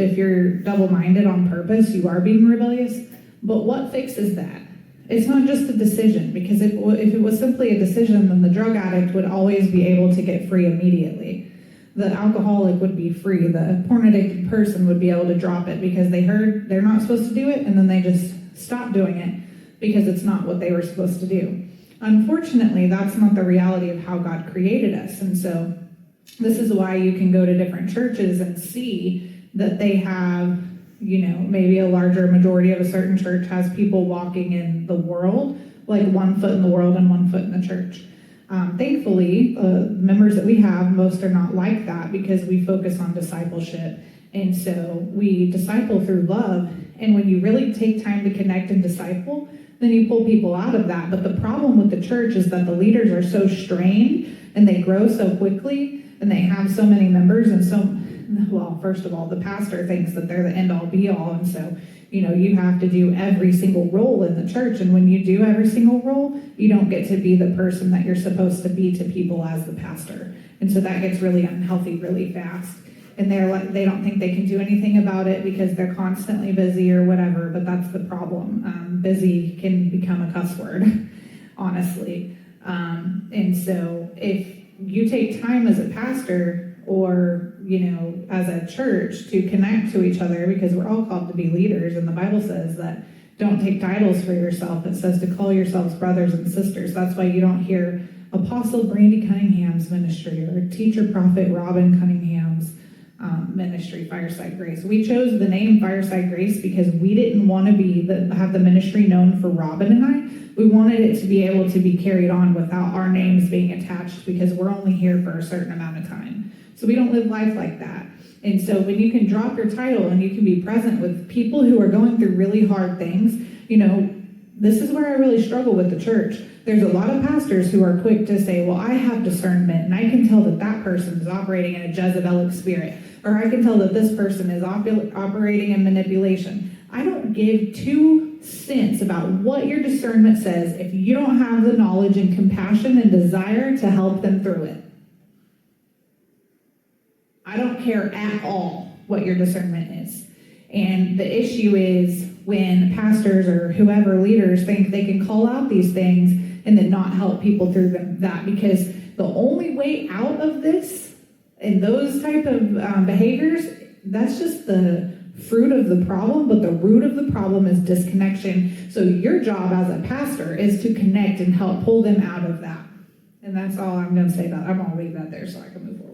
If you're double-minded on purpose, you are being rebellious. But what fixes that? It's not just a decision, because if it was simply a decision, then the drug addict would always be able to get free immediately. The alcoholic would be free. The porn-addicted person would be able to drop it because they heard they're not supposed to do it, and then they just stop doing it because it's not what they were supposed to do. Unfortunately, that's not the reality of how God created us. And so this is why you can go to different churches and see that they have, maybe a larger majority of a certain church has people walking in the world, like 1 foot in the world and 1 foot in the church. Thankfully, members that we have, most are not like that because we focus on discipleship. And so we disciple through love. And when you really take time to connect and disciple, then you pull people out of that. But the problem with the church is that the leaders are so strained and they grow so quickly and they have so many members first of all, the pastor thinks that they're the end-all be-all, and so, you have to do every single role in the church, and when you do every single role, you don't get to be the person that you're supposed to be to people as the pastor, and so that gets really unhealthy really fast, and they don't think they can do anything about it because they're constantly busy or whatever, but that's the problem. Busy can become a cuss word, honestly, and so if you take time as a pastor or as a church to connect to each other, because we're all called to be leaders, and the Bible says that don't take titles for yourself. It says to call yourselves brothers and sisters. That's why you don't hear Apostle Brandi Cunningham's ministry or Teacher Prophet Robin Cunningham's ministry, Fireside Grace. We chose the name Fireside Grace because we didn't want to have the ministry known for Robin and I. We wanted it to be able to be carried on without our names being attached because we're only here for a certain amount of time. So we don't live life like that. And so when you can drop your title and you can be present with people who are going through really hard things, this is where I really struggle with the church. There's a lot of pastors who are quick to say, well, I have discernment and I can tell that that person is operating in a Jezebelic spirit, or I can tell that this person is operating in manipulation. I don't give 2 cents about what your discernment says if you don't have the knowledge and compassion and desire to help them through it. I don't care at all what your discernment is. And the issue is when pastors or whoever leaders think they can call out these things and then not help people through that, because the only way out of this and those type of behaviors, that's just the fruit of the problem, but the root of the problem is disconnection. So your job as a pastor is to connect and help pull them out of that. And that's all I'm going to say about it. I'm going to leave that there so I can move forward.